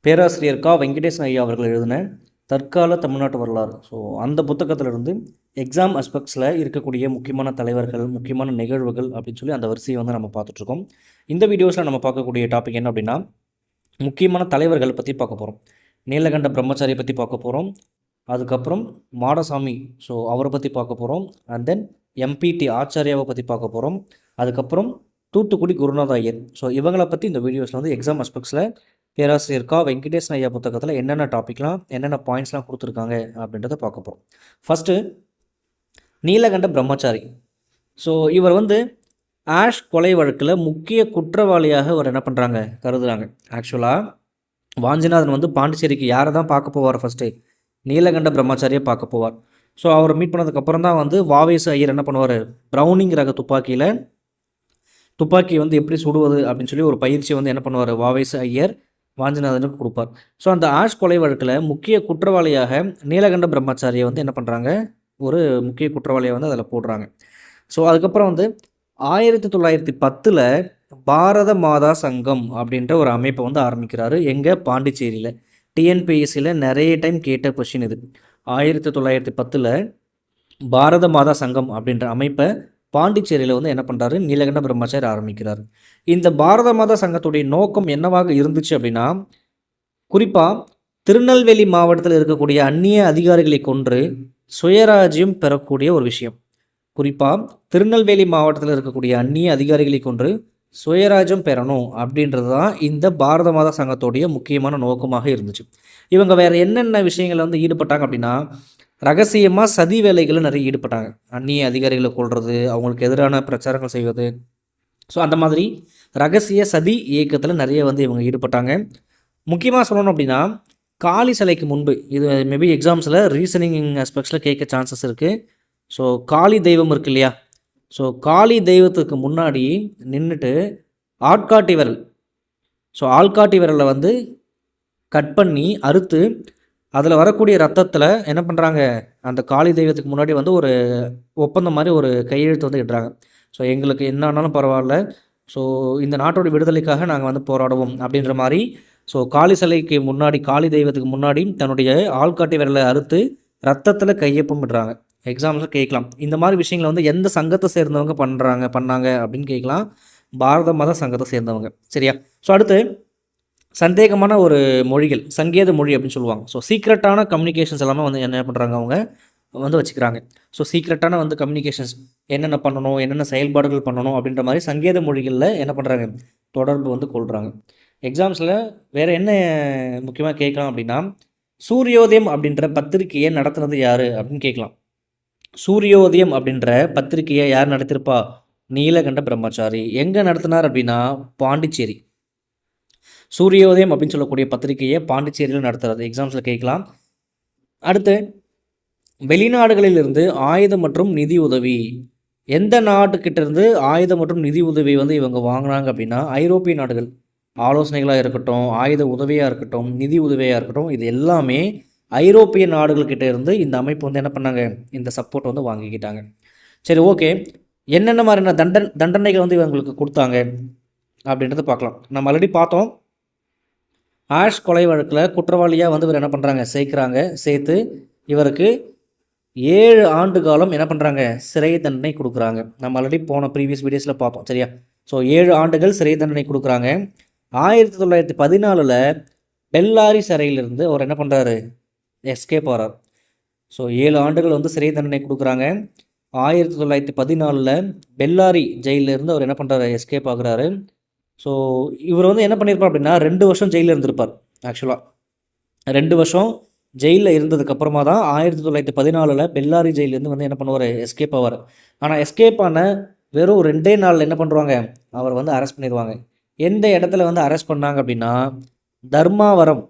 பேராசிரியர் வெங்கடேசன் ஐயா அவர்கள் எழுதின தற்கால தமிழ்நாட்டு வரலாறு. ஸோ அந்த புத்தகத்திலிருந்து எக்ஸாம் அஸ்பெக்ட்ஸில் இருக்கக்கூடிய முக்கியமான தலைவர்கள், முக்கியமான நிகழ்வுகள் அப்படின்னு சொல்லி அந்த வரிசையை வந்து நம்ம பார்த்துட்ருக்கோம். இந்த வீடியோஸில் நம்ம பார்க்கக்கூடிய டாபிக் என்ன அப்படின்னா, முக்கியமான தலைவர்கள் பற்றி பார்க்க போகிறோம். நீலகண்ட பிரம்மச்சாரியை பற்றி பார்க்க போகிறோம். அதுக்கப்புறம் மாடசாமி, ஸோ அவரை பற்றி பார்க்க போகிறோம். அண்ட் தென் எம்பிடி ஆச்சாரியாவை பற்றி பார்க்க போகிறோம். அதுக்கப்புறம் தூத்துக்குடி குருநாத ஐயர். ஸோ இவங்களை பற்றி இந்த வீடியோஸில் வந்து எக்ஸாம் அஸ்பெக்ட்ஸில் பேராசிரியர் வெங்கடேசன் ஐயா புத்தகத்தில் என்னென்ன டாப்பிக்லாம், என்னென்ன பாயிண்ட்ஸ்லாம் கொடுத்துருக்காங்க அப்படின்றத பார்க்க போகிறோம். ஃபஸ்ட்டு நீலகண்ட பிரம்மச்சாரி. ஸோ இவர் வந்து ஆஷ் கொலை வழக்கில் முக்கிய குற்றவாளியாக அவர் என்ன பண்ணுறாங்க, கருதுகிறாங்க. ஆக்சுவலாக வாஞ்சிநாதன் வந்து பாண்டிச்சேரிக்கு யாரை தான் பார்க்க போவார், ஃபஸ்ட்டு நீலகண்ட பிரம்மச்சாரியை பார்க்க போவார். ஸோ அவரை மீட் பண்ணதுக்கப்புறம் தான் வந்து வாவேசு ஐயர் என்ன பண்ணுவார், ப்ரௌனிங் ரக துப்பாக்கி வந்து எப்படி சுடுவது அப்படின்னு சொல்லி ஒரு பயிற்சி வந்து என்ன பண்ணுவார் வாவேசு ஐயர் வாஞ்சிநாதனுக்கு கொடுப்பார். ஸோ அந்த ஆஷ் கொலை வழக்கில் முக்கிய குற்றவாளியாக நீலகண்ட பிரம்மச்சாரியை வந்து என்ன பண்ணுறாங்க, ஒரு முக்கிய குற்றவாளியை வந்து அதில் போடுறாங்க. ஸோ அதுக்கப்புறம் வந்து 1910 பாரத மாதா சங்கம் அப்படின்ற ஒரு அமைப்பை வந்து ஆரம்பிக்கிறாரு. எங்கே, பாண்டிச்சேரியில். டிஎன்பிஎஸ்சியில் நிறைய டைம் கேட்ட கொஷின் இது. 1910 பாரத மாதா சங்கம் அப்படின்ற அமைப்பை பாண்டிச்சேரியில் வந்து என்ன பண்ணுறாரு, நீலகண்ட பிரம்மச்சாரி ஆரம்பிக்கிறார். இந்த பாரத மாதா சங்கத்துடைய நோக்கம் என்னவாக இருந்துச்சு அப்படின்னா, குறிப்பாக திருநெல்வேலி மாவட்டத்தில் இருக்கக்கூடிய அந்நிய அதிகாரிகளை கொன்று சுயராஜ்யம் பெறக்கூடிய ஒரு விஷயம். குறிப்பாக திருநெல்வேலி மாவட்டத்தில் இருக்கக்கூடிய அந்நிய அதிகாரிகளை கொன்று சுயராஜ்யம் பெறணும் அப்படின்றது தான் இந்த பாரத மாதா சங்கத்துடைய முக்கியமான நோக்கமாக இருந்துச்சு. இவங்க வேறு என்னென்ன விஷயங்களை வந்து ஈடுபட்டாங்க அப்படின்னா, ரகசியமாக சதி வேலைகளில் நிறைய ஈடுபட்டாங்க. அந்நிய அதிகாரிகளை கொள்வது, அவங்களுக்கு எதிரான பிரச்சாரங்கள் செய்வது. ஸோ அந்த மாதிரி ரகசிய சதி இயக்கத்தில் நிறைய வந்து இவங்க ஈடுபட்டாங்க. முக்கியமாக சொல்லணும் அப்படின்னா, காளி சிலைக்கு முன்பு, இது மேபி எக்ஸாம்ஸில் ரீசனிங் ஆஸ்பெக்ட்ஸில் கேட்க சான்சஸ் இருக்குது. ஸோ காளி தெய்வம் இருக்கு இல்லையா, ஸோ காளி தெய்வத்துக்கு முன்னாடி நின்றுட்டு ஆட்காட்டி விரல், ஸோ ஆள்காட்டி விரலை வந்து கட் பண்ணி அறுத்து அதில் வரக்கூடிய ரத்தத்தில் என்ன பண்ணுறாங்க, அந்த காளி தெய்வத்துக்கு முன்னாடி வந்து ஒரு ஒப்பந்தம் மாதிரி ஒரு கையெழுத்து வந்து இடுறாங்க. ஸோ எங்களுக்கு என்ன ஆனாலும் பரவாயில்ல, ஸோ இந்த நாட்டோட விடுதலைக்காக நாங்கள் வந்து போராடுவோம் அப்படின்ற மாதிரி. ஸோ காளி சிலைக்கு முன்னாடி, காளி தெய்வத்துக்கு முன்னாடி தன்னுடைய ஆள்காட்டி விரலை அறுத்து ரத்தத்தில் கையொப்பம் இடுறாங்க. எக்ஸாம்ஸில் கேட்கலாம், இந்த மாதிரி விஷயங்களை வந்து எந்த சங்கத்தை சேர்ந்தவங்க பண்ணாங்க அப்படின்னு கேட்கலாம். பாரத மத சங்கத்தை சேர்ந்தவங்க. சரியா? ஸோ அடுத்து சந்தேகமான ஒரு மொழிகள், சங்கேத மொழி அப்படின்னு சொல்லுவாங்க. ஸோ சீக்ரெட்டான கம்யூனிகேஷன்ஸ் எல்லாமே வந்து என்ன பண்ணுறாங்க, அவங்க வந்து வச்சுக்கிறாங்க. ஸோ சீக்ரெட்டான வந்து கம்யூனிகேஷன்ஸ் என்னென்ன பண்ணணும், என்னென்ன செயல்பாடுகள் பண்ணணும் அப்படின்ற மாதிரி சங்கேத மொழிகளில் என்ன பண்ணுறாங்க, தொடர்பு வந்து கொள்கிறாங்க. எக்ஸாம்ஸில் வேறு என்ன முக்கியமாக கேட்கலாம் அப்படின்னா, சூரியோதயம் அப்படின்ற பத்திரிகையை நடத்துனது யார் அப்படின்னு கேட்கலாம். சூரியோதயம் அப்படின்ற பத்திரிகையை யார் நடத்திருப்பா, நீலகண்ட பிரம்மச்சாரி. எங்கே நடத்தினார் அப்படின்னா, பாண்டிச்சேரி. சூரியோதயம் அப்படின்னு சொல்லக்கூடிய பத்திரிகையை பாண்டிச்சேரியில் நடத்துறது. எக்ஸாம்ஸில் கேட்கலாம். அடுத்து வெளிநாடுகளிலிருந்து ஆயுதம் மற்றும் நிதி உதவி. எந்த நாட்டுக்கிட்டேருந்து ஆயுதம் மற்றும் நிதி உதவி வந்து இவங்க வாங்கினாங்க அப்படின்னா, ஐரோப்பிய நாடுகள். ஆலோசனைகளாக இருக்கட்டும், ஆயுத உதவியாக இருக்கட்டும், நிதி உதவியாக இருக்கட்டும், இது எல்லாமே ஐரோப்பிய நாடுகள்கிட்ட இருந்து இந்த அமைப்பு வந்து என்ன பண்ணாங்க, இந்த சப்போர்ட் வந்து வாங்கிக்கிட்டாங்க. சரி, ஓகே. என்னென்ன மாதிரியான தண்டனைகள் வந்து இவங்களுக்கு கொடுத்தாங்க அப்படின்றத பார்க்கலாம். நம்ம ஆல்ரெடி பார்த்தோம், ஆஷ் கொலை வழக்கில் குற்றவாளியாக வந்து இவர் என்ன பண்ணுறாங்க, சேர்த்து இவருக்கு 7 ஆண்டு காலம் என்ன பண்ணுறாங்க, சிறை தண்டனை கொடுக்குறாங்க. நம்ம ஆல்ரெடி போன ப்ரீவியஸ் வீடியோஸில் பார்த்தோம். சரியா? ஸோ 7 ஆண்டுகள் சிறை தண்டனை கொடுக்குறாங்க. 1914 பெல்லாரி சிறையிலிருந்து அவர் என்ன பண்ணுறாரு, எஸ்கேப் ஆகிறார். ஸோ 7 ஆண்டுகள் வந்து சிறை தண்டனை கொடுக்குறாங்க. 1914 பெல்லாரி ஜெயிலிருந்து அவர் என்ன பண்ணுறாரு, எஸ்கேப் ஆகுறாரு. ஸோ இவர் வந்து என்ன பண்ணியிருப்பார் அப்படின்னா, 2 வருஷம் ஜெயிலில் இருந்திருப்பார். ஆக்சுவலாக 2 வருஷம் ஜெயிலில் இருந்ததுக்கப்புறமா தான் 1914 பெல்லாரி ஜெயிலேருந்து வந்து என்ன பண்ணுவார், எஸ்கேப் ஆவார். ஆனால் எஸ்கேப் ஆன வெறும் 2 நாளில் என்ன பண்ணுவாங்க, அவர் வந்து அரெஸ்ட் பண்ணிடுவாங்க. எந்த இடத்துல வந்து அரெஸ்ட் பண்ணாங்க அப்படின்னா, தர்மாவரம்.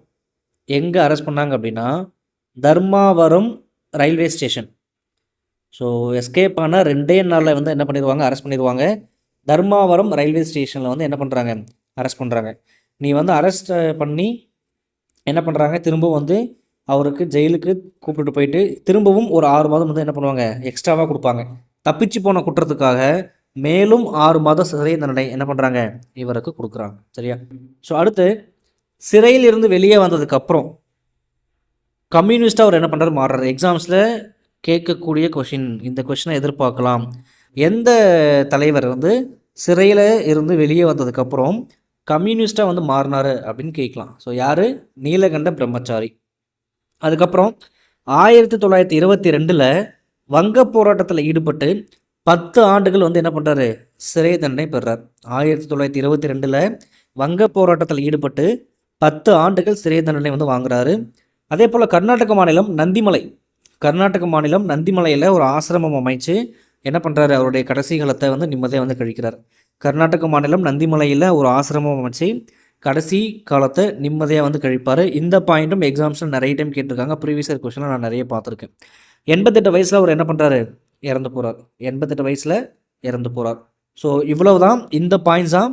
எங்கே அரெஸ்ட் பண்ணாங்க அப்படின்னா, Dharmavaram railway station. So escape ஆன 2 நாளில் வந்து என்ன பண்ணிடுவாங்க, அரெஸ்ட் பண்ணிடுவாங்க. தர்மாவரம் ரயில்வே ஸ்டேஷனில் வந்து என்ன பண்ணுறாங்க, அரெஸ்ட் பண்ணுறாங்க. நீ வந்து அரெஸ்ட் பண்ணி என்ன பண்ணுறாங்க, திரும்பவும் வந்து அவருக்கு ஜெயிலுக்கு கூப்பிட்டு போயிட்டு திரும்பவும் ஒரு 6 மாதம் வந்து என்ன பண்ணுவாங்க, எக்ஸ்ட்ராவாக கொடுப்பாங்க. தப்பிச்சு போன குற்றத்துக்காக மேலும் 6 மாத சிறை தண்டனை என்ன பண்ணுறாங்க, இவருக்கு கொடுக்குறாங்க. சரியா? ஸோ அடுத்து சிறையில் இருந்து வெளியே வந்ததுக்கப்புறம் கம்யூனிஸ்ட்டாக அவர் என்ன பண்ணுறாரு மாறுறாரு. எக்ஸாம்ஸில் கேட்கக்கூடிய கொஷின், இந்த கொஷினை எதிர்பார்க்கலாம். எந்த தலைவர் வந்து சிறையில் இருந்து வெளியே வந்ததுக்கப்புறம் கம்யூனிஸ்ட்டாக வந்து மாறினார் அப்படின்னு கேட்கலாம். ஸோ யார்? நீலகண்ட பிரம்மச்சாரி. அதுக்கப்புறம் 1922 வங்க போராட்டத்தில் ஈடுபட்டு 10 ஆண்டுகள் வந்து என்ன பண்ணுறாரு? சிறை தண்டனை பெறுறார். 1922 வங்க போராட்டத்தில் ஈடுபட்டு 10 ஆண்டுகள் சிறை தண்டனை வந்து வாங்குறாரு. அதே போல் கர்நாடக மாநிலம் நந்திமலையில் ஒரு ஆசிரமம் அமைச்சு என்ன பண்ணுறாரு? அவருடைய கடைசி காலத்தை வந்து நிம்மதியாக வந்து கழிக்கிறார். கர்நாடக மாநிலம் நந்திமலையில் ஒரு ஆசிரமம் அமைச்சு கடைசி காலத்தை நிம்மதியாக வந்து கழிப்பார். இந்த பாயிண்ட்டும் எக்ஸாம்ஸில் நிறைய டைம் கேட்டிருக்காங்க. ப்ரீவியஸ் இயர் கொஸ்டினில் நான் நிறைய பார்த்துருக்கேன். 88 வயசில் அவர் என்ன பண்ணுறாரு? இறந்து போகிறார். 88 வயசில் இறந்து போகிறார். ஸோ இவ்வளவு தான், இந்த பாயிண்ட்ஸ் தான்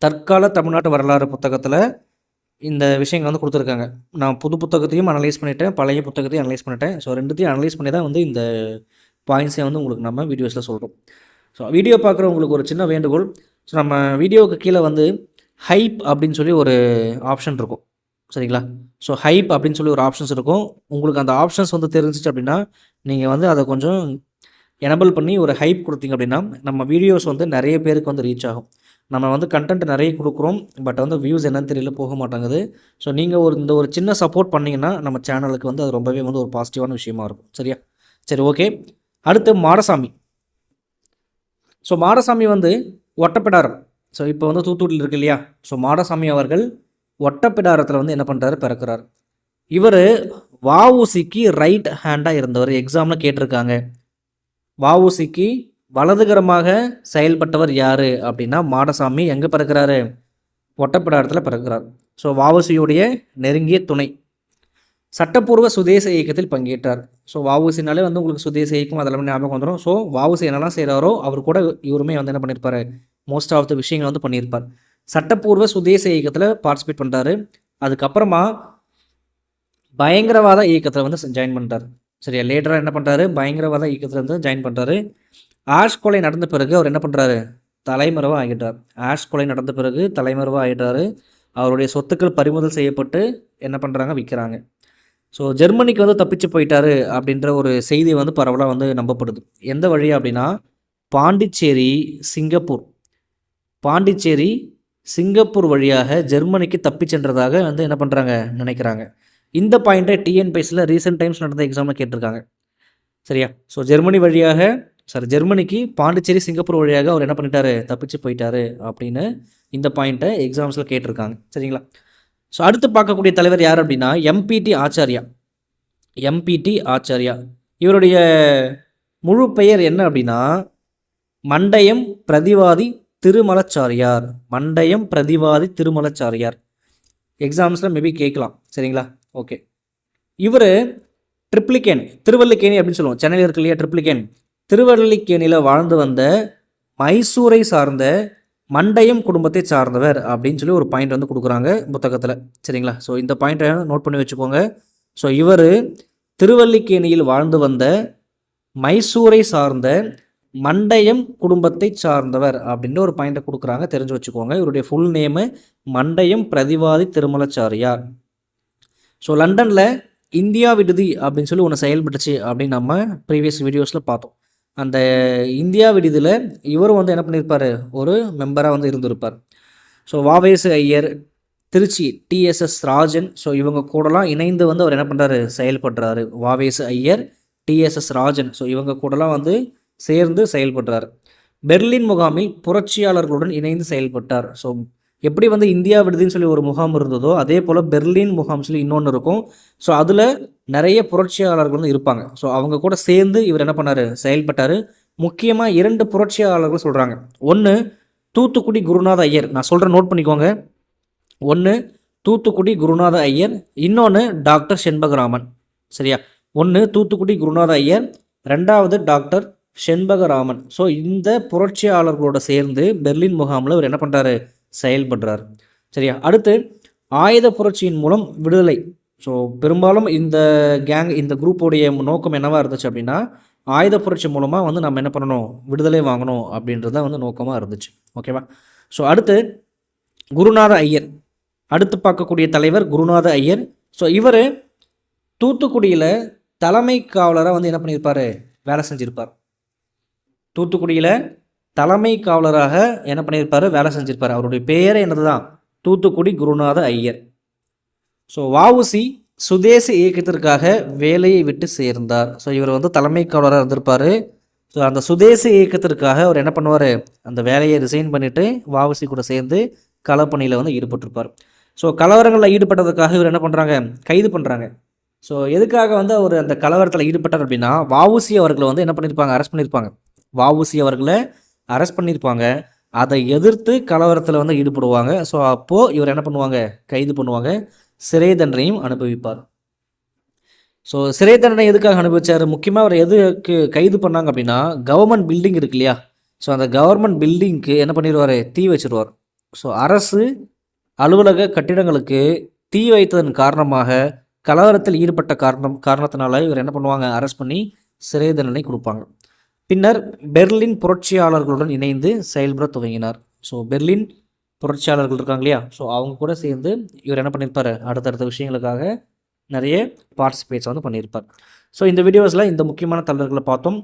தற்கால தமிழ்நாட்டு வரலாறு புத்தகத்தில் இந்த விஷயங்கள் வந்து கொடுத்துருக்காங்க. நான் புது புத்தகத்தையும் அனலைஸ் பண்ணிட்டேன், பழைய புத்தகத்தையும் அனலைஸ் பண்ணிட்டேன். ஸோ ரெண்டுத்தையும் அனலைஸ் பண்ணி தான் வந்து இந்த பாயிண்ட்ஸை வந்து உங்களுக்கு நம்ம வீடியோஸில் சொல்கிறோம். ஸோ வீடியோ பார்க்குறவங்களுக்கு ஒரு சின்ன வேண்டுகோள். ஸோ நம்ம வீடியோவுக்கு கீழே வந்து ஹைப் அப்படின்னு சொல்லி ஒரு ஆப்ஷன் இருக்கும், சரிங்களா? ஸோ ஹைப் அப்படின்னு சொல்லி ஒரு ஆப்ஷன்ஸ் இருக்கும். உங்களுக்கு அந்த ஆப்ஷன்ஸ் வந்து தெரிஞ்சிச்சு அப்படின்னா நீங்கள் வந்து அதை கொஞ்சம் எனபிள் பண்ணி ஒரு ஹைப் கொடுத்தீங்க அப்படின்னா நம்ம வீடியோஸ் வந்து நிறைய பேருக்கு வந்து ரீச் ஆகும். நம்ம வந்து கண்டென்ட் நிறைய கொடுக்குறோம், பட் வந்து வியூஸ் என்னன்னு தெரியல, போக மாட்டாங்குது. ஸோ நீங்கள் இந்த ஒரு சின்ன சப்போர்ட் பண்ணிங்கன்னா நம்ம சேனலுக்கு வந்து அது ரொம்பவே வந்து ஒரு பாசிட்டிவான விஷயமா இருக்கும். சரியா? சரி, ஓகே. அடுத்து மாடசாமி. ஸோ மாடசாமி வந்து ஒட்டப்பிடாரம். ஸோ இப்போ வந்து தூத்துக்குடியில் இருக்கு இல்லையா? ஸோ மாடசாமி அவர்கள் ஒட்டப்பிடாரத்தில் வந்து என்ன பண்ணுறாரு? பிறக்கிறார். இவர் வஉசிக்கு ரைட் ஹேண்டாக இருந்தவர். எக்ஸாமில் கேட்டிருக்காங்க. வஉசிக்கு வலதுகரமாக செயல்பட்டவர் யார் அப்படின்னா மாடசாமி. எங்கே பிறக்கிறாரு? ஒட்டப்பிடாரத்தில் பிறக்கிறார். ஸோ வஉசியுடைய நெருங்கிய துணை. சட்டப்பூர்வ சுதேச இயக்கத்தில் பங்கேற்றார். ஸோ வஉசினாலே வந்து உங்களுக்கு சுதேச இயக்கம் அதெல்லாம் ஞாபகம் வந்துடும். ஸோ வஉசி என்னெல்லாம் செய்கிறாரோ அவர் கூட இவருமே வந்து என்ன பண்ணியிருப்பார்? மோஸ்ட் ஆஃப் த விஷயங்கள் வந்து பண்ணியிருப்பார். சட்டப்பூர்வ சுதேச இயக்கத்தில் பார்ட்டிசிபேட் பண்ணுறாரு. அதுக்கப்புறமா பயங்கரவாத இயக்கத்தில் வந்து ஜாயின் பண்ணுறாரு. சரியா? லேட்டராக என்ன பண்ணுறாரு? பயங்கரவாத இயக்கத்தில் வந்து ஜாயின் பண்ணுறாரு. ஆஷ் கொலை நடந்த பிறகு அவர் என்ன பண்ணுறாரு? தலைமறைவாக ஆகிட்டார். ஆஷ் கொலை நடந்த பிறகு தலைமறைவாக ஆகிட்டார். அவருடைய சொத்துக்கள் பறிமுதல் செய்யப்பட்டு என்ன பண்ணுறாங்க? விற்கிறாங்க. ஸோ ஜெர்மனிக்கு வந்து தப்பிச்சு போயிட்டாரு அப்படின்ற ஒரு செய்தி வந்து பரவலாக வந்து நம்பப்படுது. எந்த வழியாக அப்படின்னா பாண்டிச்சேரி சிங்கப்பூர் வழியாக ஜெர்மனிக்கு தப்பி சென்றதாக வந்து என்ன பண்ணுறாங்க? நினைக்கிறாங்க. இந்த பாயிண்ட்டை டிஎன்பிஎஸ்சியில் ரீசெண்ட் டைம்ஸ் நடந்த எக்ஸாமில் கேட்டிருக்காங்க. சரியா? ஸோ ஜெர்மனிக்கு பாண்டிச்சேரி சிங்கப்பூர் வழியாக அவர் என்ன பண்ணிட்டாரு? தப்பிச்சு போயிட்டாரு அப்படின்னு இந்த பாயிண்ட்டை எக்ஸாம்ஸில் கேட்டிருக்காங்க. சரிங்களா? ஸோ அடுத்து பார்க்கக்கூடிய தலைவர் யார் அப்படின்னா எம்பிடி ஆச்சாரியா. இவருடைய முழு பெயர் என்ன அப்படின்னா மண்டயம் பிரதிவாதி திருமலச்சாரியார். எக்ஸாம்ஸில் மேபி கேட்கலாம். சரிங்களா? ஓகே. இவர் திருவல்லிக்கேணி அப்படின்னு சொல்லுவோம். சென்னையில் இருக்கு இல்லையா ட்ரிப்ளிகேன்? திருவல்லிக்கேணியில் வாழ்ந்து வந்த மைசூரை சார்ந்த மண்டயம் குடும்பத்தை சார்ந்தவர் அப்படின்னு சொல்லி ஒரு பாயிண்ட் வந்து கொடுக்குறாங்க புத்தகத்தில். சரிங்களா? ஸோ இந்த பாயிண்ட்டை நோட் பண்ணி வச்சுக்கோங்க. ஸோ இவர் திருவல்லிக்கேணியில் வாழ்ந்து வந்த மைசூரை சார்ந்த மண்டயம் குடும்பத்தை சார்ந்தவர் அப்படின்ற ஒரு பாயிண்ட்டை கொடுக்குறாங்க, தெரிஞ்சு வச்சுக்கோங்க. இவருடைய ஃபுல் நேமு மண்டயம் பிரதிவாதி திருமலச்சாரியார். ஸோ லண்டனில் இந்தியா விடுதி அப்படின்னு சொல்லி ஒன்று செயல்பட்டுச்சு அப்படின்னு நம்ம ப்ரீவியஸ் வீடியோஸில் பார்த்தோம். அந்த இந்தியா விடுதியில் இவரும் வந்து என்ன பண்ணியிருப்பார்? ஒரு மெம்பராக வந்து இருந்திருப்பார். So Va Ve Su Iyer, Trichy TSS Rajan, so இவங்க கூடலாம் இணைந்து வந்து அவர் என்ன பண்ணுறாரு? செயல்படுறாரு. வாவேசு ஐயர், டிஎஸ்எஸ் ராஜன், ஸோ இவங்க கூடலாம் வந்து சேர்ந்து செயல்படுறார். பெர்லின் முகாமில் புரட்சியாளர்களுடன் இணைந்து செயல்பட்டார். ஸோ எப்படி வந்து இந்தியா விடுதின்னு சொல்லி ஒரு முகாம் இருந்ததோ அதே போல் பெர்லின் முகாம் சொல்லி இன்னொன்று இருக்கும். ஸோ அதில் நிறைய புரட்சியாளர்கள் வந்து இருப்பாங்க. ஸோ அவங்க கூட சேர்ந்து இவர் என்ன பண்ணார்? செயல்பட்டார். முக்கியமாக 2 புரட்சியாளர்கள் சொல்கிறாங்க. ஒன்று தூத்துக்குடி குருநாத ஐயர். நான் சொல்கிறேன், நோட் பண்ணிக்கோங்க. ஒன்று தூத்துக்குடி குருநாத ஐயர், இன்னொன்று டாக்டர் செண்பகராமன். சரியா? ஒன்று தூத்துக்குடி குருநாத ஐயர், ரெண்டாவது டாக்டர் செண்பகராமன். ஸோ இந்த புரட்சியாளர்களோட சேர்ந்து பெர்லின் முகாமில் இவர் என்ன பண்ணுறாரு? செயல்படுறார். சரியா? அடுத்து ஆயுத புரட்சியின் மூலம் விடுதலை. ஸோ பெரும்பாலும் இந்த குரூப்போடைய நோக்கம் என்னவாக இருந்துச்சு அப்படின்னா ஆயுத புரட்சி மூலமாக வந்து நம்ம என்ன பண்ணணும்? விடுதலை வாங்கணும் அப்படின்றது தான் வந்து நோக்கமாக இருந்துச்சு. ஓகேவா? ஸோ அடுத்து குருநாத ஐயர் அடுத்து பார்க்கக்கூடிய தலைவர் குருநாத ஐயர். ஸோ இவர் தூத்துக்குடியில் தலைமை காவலராக வந்து என்ன பண்ணியிருப்பார், வேலை செஞ்சுருப்பார். தூத்துக்குடியில் தலைமை காவலராக என்ன பண்ணியிருப்பார், வேலை செஞ்சுருப்பார். அவருடைய பெயரே என்னது தான், தூத்துக்குடி குருநாத ஐயர். ஸோ வஉசி சுதேசி இயக்கத்திற்காக வேலையை விட்டு சேர்ந்தார். ஸோ இவர் வந்து தலைமை காவலராக இருந்திருப்பார். ஸோ அந்த சுதேசி இயக்கத்திற்காக அவர் என்ன பண்ணுவார், அந்த வேலையை ரிசைன் பண்ணிவிட்டு வஉசி கூட சேர்ந்து களப்பணியில் வந்து ஈடுபட்டிருப்பார். ஸோ கலவரங்களில் ஈடுபட்டதுக்காக இவர் என்ன பண்ணுறாங்க, கைது பண்ணுறாங்க. ஸோ எதுக்காக வந்து அவர் அந்த கலவரத்தில் ஈடுபட்டார் அப்படின்னா, வஉசி அவர்களை வந்து என்ன பண்ணியிருப்பாங்க, அரெஸ்ட் பண்ணியிருப்பாங்க. வஉசி அவர்களை அரெஸ்ட் பண்ணியிருப்பாங்க. அதை எதிர்த்து கலவரத்தில் வந்து ஈடுபடுவாங்க. ஸோ அப்போது இவர் என்ன பண்ணுவாங்க, கைது பண்ணுவாங்க, சிறை தண்டனையும் அனுபவிப்பார். ஸோ சிறை தண்டனை எதுக்காக அனுபவிச்சார், முக்கியமாக அவர் எதுக்கு கைது பண்ணாங்க அப்படின்னா, கவர்மெண்ட் பில்டிங் இருக்கு இல்லையா, ஸோ அந்த கவர்மெண்ட் பில்டிங்க்கு என்ன பண்ணிடுவார், தீ வச்சிருவார். ஸோ அரசு அலுவலக கட்டிடங்களுக்கு தீ வைத்ததன் காரணமாக கலவரத்தில் ஈடுபட்ட காரணத்தினால இவர் என்ன பண்ணுவாங்க, அரெஸ்ட் பண்ணி சிறை தண்டனை கொடுப்பாங்க. பின்னர் பெர்லின் புரட்சியாளர்களுடன் இணைந்து செயல்பட துவங்கினார். ஸோ பெர்லின் புரட்சியாளர்கள் இருக்காங்க இல்லையா, ஸோ அவங்க கூட சேர்ந்து இவர் என்ன பண்ணியிருப்பார், அடுத்தடுத்த விஷயங்களுக்காக நிறைய பார்ட்டிசிபேட்ஸ் வந்து பண்ணியிருப்பார். ஸோ இந்த வீடியோஸில் இந்த முக்கியமான தலைவர்களை பார்த்தோம்.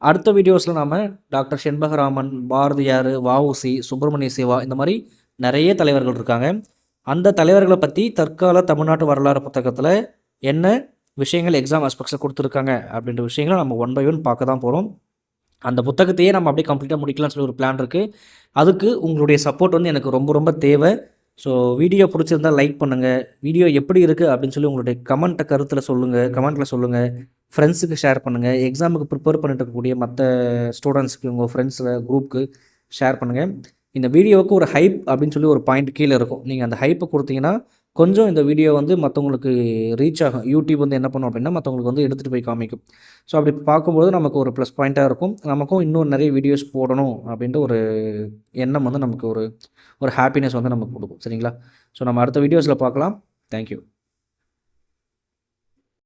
அடுத்த வீடியோஸில் நாம் டாக்டர் செண்பகராமன், பாரதியார், வஉசி, சுப்பிரமணிய சிவா, இந்த மாதிரி நிறைய தலைவர்கள் இருக்காங்க. அந்த தலைவர்களை பற்றி தற்கால தமிழ்நாட்டு வரலாறு புத்தகத்தில் என்ன விஷயங்கள் எக்ஸாம் ஆஸ்பெக்ட்ஸில் கொடுத்துருக்காங்க அப்படின்ற விஷயங்களை நம்ம 1 by 1 பார்க்க தான் போகிறோம். அந்த புத்தகத்தையே நம்ம அப்படியே கம்ப்ளீட்டாக முடிக்கலாம்னு சொல்லி ஒரு பிளான் இருக்குது. அதுக்கு உங்களுடைய சப்போர்ட் வந்து எனக்கு ரொம்ப ரொம்ப தேவை. ஸோ வீடியோ பிடிச்சிருந்தால் லைக் பண்ணுங்கள். வீடியோ எப்படி இருக்குது அப்படின்னு சொல்லி உங்களுடைய கமெண்ட்டில் சொல்லுங்கள். ஃப்ரெண்ட்ஸுக்கு ஷேர் பண்ணுங்கள். எக்ஸாமுக்கு ப்ரிப்பேர் பண்ணிட்டு இருக்கக்கூடிய மற்ற ஸ்டூடெண்ட்ஸுக்கு, உங்கள் ஃப்ரெண்ட்ஸில் குரூப்புக்கு ஷேர் பண்ணுங்கள். இந்த வீடியோவுக்கு ஒரு ஹைப் அப்படின்னு சொல்லி ஒரு பாயிண்ட் கீழே இருக்கும். நீங்கள் அந்த ஹைப்பை கொடுத்தீங்கன்னா கொஞ்சம் இந்த வீடியோ வந்து மற்றவங்களுக்கு ரீச் ஆகும். யூடியூப் வந்து என்ன பண்ணும் அப்படின்னா மற்றவங்களுக்கு வந்து எடுத்துகிட்டு போய் காமிக்கும். ஸோ அப்படி பார்க்கும்போது நமக்கு ஒரு ப்ளஸ் பாயிண்ட்டாக இருக்கும். நமக்கும் இன்னும் நிறைய வீடியோஸ் போடணும் அப்படின்ற ஒரு எண்ணம் வந்து நமக்கு ஒரு ஹாப்பினஸ் வந்து நமக்கு கொடுக்கும். சரிங்களா? ஸோ நம்ம அடுத்த வீடியோஸில் பார்க்கலாம். தேங்க்யூ.